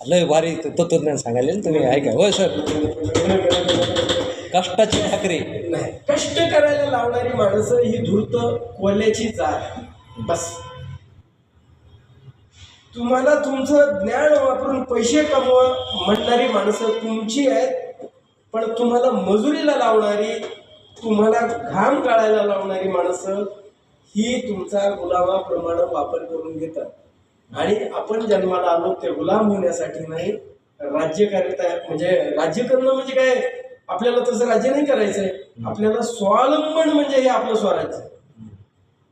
लय भारी तत्वज्ञान सांगायला ना तुम्ही, ऐका होय सर. कष्टाची भाकरी नाही, कष्ट करायला लावणारी माणसं ही धूर्त कोल्याची जात. बस तुम्हाला तुमचं ज्ञान वापरून पैसे कमवा म्हणणारी माणसं तुमची आहेत, पण तुम्हाला मजुरीला लावणारी, तुम्हाला घाम गाळायला लावणारी माणसं ही तुमचा गुलामाप्रमाणे वापर करून घेतात. आणि आपण जन्माला आलो ते गुलाम होण्यासाठी नाही, राज्यकारिता म्हणजे राज्य करणं म्हणजे काय, आपल्याला तसं राज्य नाही करायचंय. आपल्याला स्वावलंबन म्हणजे हे आपलं स्वराज्य,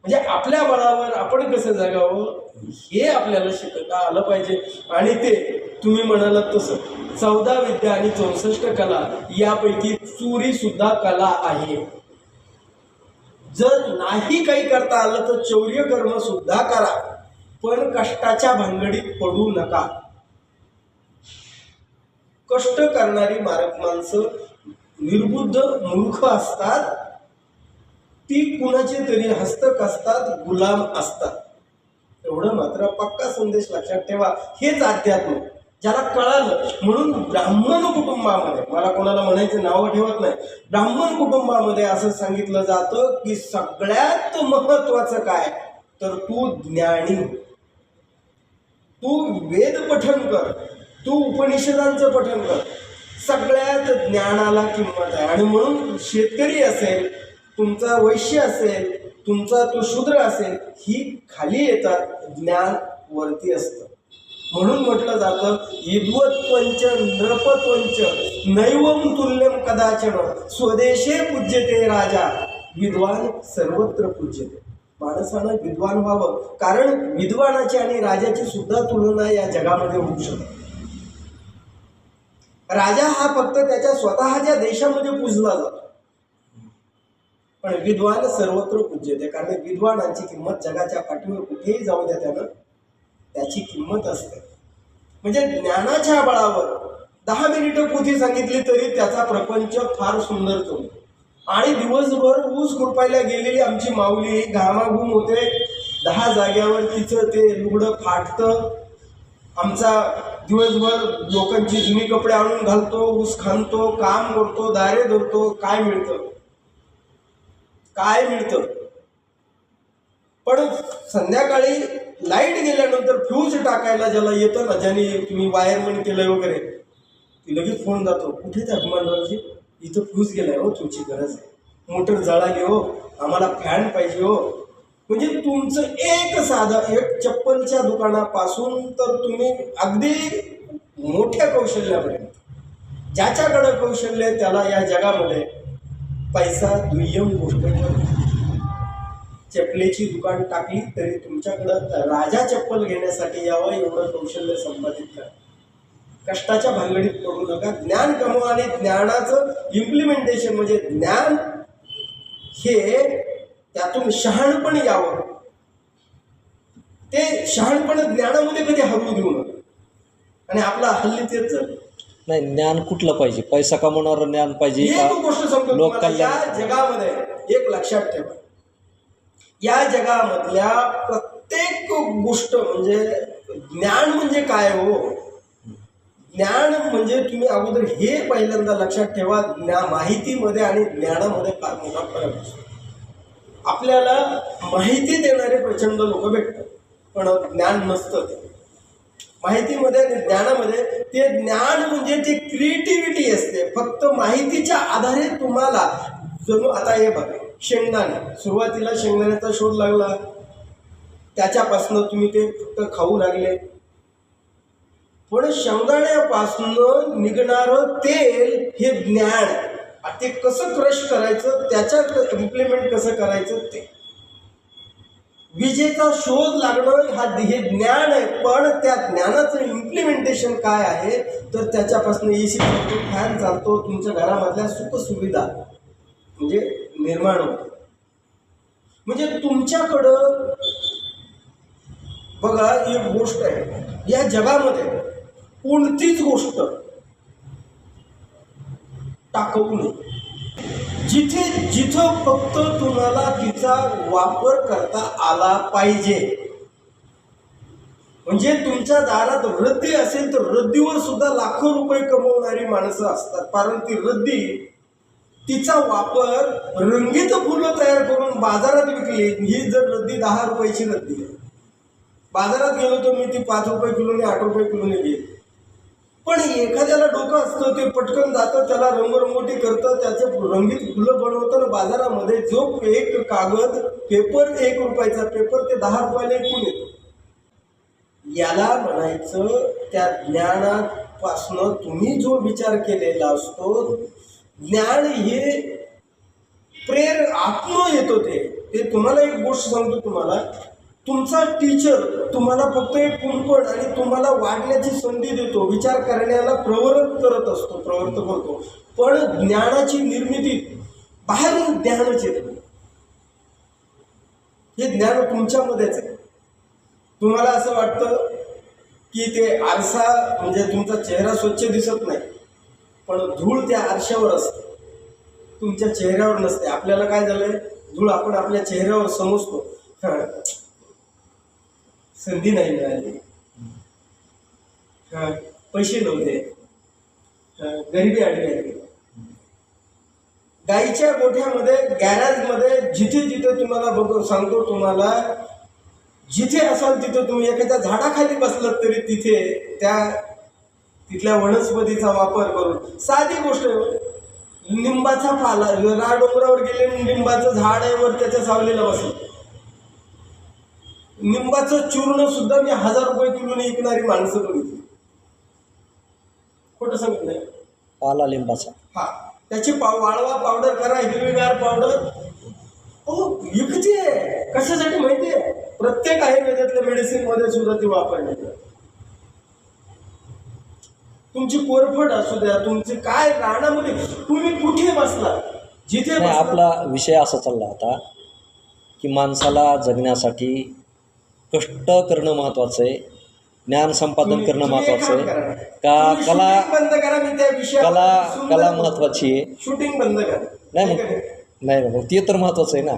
म्हणजे आपल्या बळावर आपण कसं जगावं हे आपल्याला शिकता आलं पाहिजे. आणि ते तुम्ही म्हणालात तसं 14 विद्या आणि 64 कला यापैकी चोरी सुद्धा कला आहे. जर नाही काही करता आलं तर चौर्य कर्म सुद्धा करा, पण कष्टाच्या भानगडीत पडू नका. कष्ट करणारी माणसं निर्बुद्ध मूर्ख असतात, ती कुणाचे तरी हस्तक असतात, गुलाम असतात. एवढं मात्र पक्का संदेश लक्षात ठेवा. हेच अध्यात्म ज्याला कळालं. म्हणून ब्राह्मण कुटुंबामध्ये, मला कोणाला म्हणायचं नावं ठेवत नाही, ब्राह्मण कुटुंबामध्ये असं सांगितलं जातं की सगळ्यात महत्वाचं काय तर तू ज्ञानी, तू वेद पठण कर, तू उपनिषदांचं पठण कर. सगळ्यात ज्ञानाला किंमत आहे. आणि म्हणून शेतकरी असेल, तुमचा वैश्य असेल, तुमचा तो शूद्र असेल, ही खाली येतात, ज्ञान वरती असतं. म्हणून म्हटलं जातं विद्वत्वंच नृपत्वंच नैवम तुल्यम कदाचन स्वदेशे पूज्यते राजा विद्वान सर्वत्र पूज्यते. माणसानं विद्वान व्हावं, कारण विद्वानाची आणि राजाची सुद्धा तुलना या जगामध्ये होऊ शकते. राजा हा फक्त त्याच्या स्वतःच्या देशामध्ये पूजला जातो, पण विद्वान सर्वत्र पूज्यते. कारण विद्वानांची किंमत जगाच्या पाठीवर कुठेही जाऊ द्या त्यानं त्याची किंमत असते. म्हणजे ज्ञानाच्या बळावर 10 मिनिटं पोथी सांगितली तरी त्याचा प्रपंच फार सुंदर चालतो. आणि दिवसभर ऊस खुरपायला गेलेली आमची माऊली घामाघूम होते, 10 जाग्यावर तिचं ते लुगडं फाटतं. आमचा दिवसभर लोकांची जुनी कपडे आणून घालतो, ऊस खांदतो, काम करतो, दारे धरतो. काय मिळतं? काय मिळतं? पण संध्याकाळी लाईट गेल्यानंतर फ्यूज टाकायला ज्याला येतं ना, ज्याने तुम्ही वायरमन केलंय वगैरे, ती लगेच फोन जातो, कुठे ते अभिमानरावजी, इथं फ्यूज गेलाय हो, तुमची गरज आहे, मोटर जळाली हो, आम्हाला फॅन पाहिजे हो. म्हणजे तुमचं एक साधं एक चप्पलच्या दुकानापासून तर तुम्ही अगदी मोठ्या कौशल्यापर्यंत, ज्याच्याकडं कौशल्य आहे त्याला या जगामध्ये पैसा दुय्यम गोष्ट ठरते. चपलेची दुकान टाकली तरी तुमच्याकडं राजा चप्पल घेण्यासाठी यावं एवढं कौशल्य संपादित करा. कष्टाच्या भानगडीत पडू नका, ज्ञान कमवा. आणि ज्ञानाचं इम्प्लिमेंटेशन म्हणजे ज्ञान हे त्यातून शहाणपण यावं. ते शहाणपण ज्ञानामध्ये कधी हरवू देऊ नका. आणि आपला हल्ली तेच झालं. नाही, ज्ञान कुठलं पाहिजे? पैसा कमवणारं ज्ञान पाहिजे एक गोष्ट सांगतो तुम्हाला, या लोककल्याण. जगामध्ये एक लक्षात ठेवा, या जगामधल्या प्रत्येक गोष्ट म्हणजे ज्ञान म्हणजे काय हो? ज्ञान म्हणजे तुम्ही अगोदर हे पहिल्यांदा लक्षात ठेवा, माहितीमध्ये आणि ज्ञानामध्ये फार मोठा फरक असतो. आपल्याला माहिती देणारे प्रचंड लोक भेटतात, पण ज्ञान नसतं. ते माहितीमध्ये आणि ज्ञानामध्ये ते ज्ञान म्हणजे ते क्रिएटिव्हिटी असते. फक्त माहितीच्या आधारे तुम्हाला जणू आता हे बघा, शेंगदाणे, सुरुवातीला शेंगदाण्याचा शोध लागला, त्याच्यापासनं तुम्ही ते फक्त खाऊ लागले. पण शेंगदाण्यापासनं निघणारं तेल हे ज्ञान, ते कसं क्रश करायचं, त्याच्यात इम्प्लिमेंट कसं करायचं ते. विजेचा शोध लागणं हा हे ज्ञान आहे, पण त्या ज्ञानाचं इम्प्लिमेंटेशन काय आहे तर त्याच्यापासून AC चालतो, फॅन चालतो, तुमच्या घरामधल्या सुखसुविधा म्हणजे निर्माण होतो. म्हणजे तुमच्याकडं बघा एक गोष्ट आहे, या जगामध्ये कोणतीच गोष्ट टाकवू नये. जिथं फक्त तुम्हाला तिचा वापर करता आला पाहिजे. म्हणजे तुमच्या दारात रद्दी असेल तर रद्दीवर सुद्धा लाखो रुपये कमवणारी माणसं असतात. कारण ती रद्दी तिचा वापर रंगीत फुलं तयार करून बाजारात विकली. ही जर रद्दी 10 रुपयाची रद्दी आहे, बाजारात गेलो तर मी ती 5 रुपये किलोने 8 रुपये किलोने घेईल. पण एखाद्याला डोकं असतं, ते पटकन जातं, त्याला रंगरंगोटी करतं, त्याचे रंगीत फुलं बनवतं आणि बाजारामध्ये जो एक कागद पेपर 1 रुपयाचा पेपर ते 10 रुपयाला विकून येतो. याला म्हणायचं त्या ज्ञानापासनं तुम्ही जो विचार केलेला असतो, ज्ञान हे आत्म येतो. ते तुम्हाला एक गोष्ट सांगतो, तुम्हाला तुमचा टीचर तुम्हाला फक्त एक कुंपण आणि तुम्हाला वाढण्याची संधी देतो, विचार करण्याला प्रवृत्त करतो. पण ज्ञानाची निर्मिती बाहेरून ज्ञानच येतं. हे ज्ञान तुमच्यामध्येच आहे. तुम्हाला असं वाटतं की ते आरसा म्हणजे तुमचा चेहरा स्वच्छ दिसत नाही, पण धूळ त्या आरशावर असते, तुमच्या चेहऱ्यावर नसते. आपल्याला काय झालंय, धूळ आपण आपल्या चेहऱ्यावर समजतो. संधी नाही मिळाली, पैसे नव्हते, गरिबी आली. गाईच्या गोठ्यामध्ये, गॅरेजमध्ये, जिथे जिथे तुम्हाला सांगतो, तुम्हाला जिथे असाल तिथे तुम्ही एखाद्या झाडाखाली बसलात तरी तिथल्या वनस्पतीचा वापर करून, साधी गोष्ट आहे, लिंबाचा पाला, डोंगरावर गेले, लिंबाचं झाड आहे, वर त्याच्या सावलीला बसलं, लिंबाचं चूर्ण सुद्धा मी 1000 रुपये किलोने विकणारी माणसं बघितली. खोटं सांगत नाही. पाला लिंबाचा, हा, त्याची वाळवा पावडर करा, हिरवीगार पावडर विकते. कशासाठी माहितीये? प्रत्येक आयुर्वेदातल्या मेडिसिन मध्ये सुद्धा ती वापरली जाते. तुमची कोरफड असू द्या, तुमचे काय रानामध्ये तुम्ही कुठे बसला, जिथे आपला विषय असा चालला होता की माणसाला जगण्यासाठी कष्ट करणं महत्वाचं आहे, ज्ञान संपादन करणं महत्वाचं आहे का कला बंद करा. मी त्या विषयावर कला महत्वाची आहे. शूटिंग बंद करा. नाही ते तर महत्वाचं आहे ना.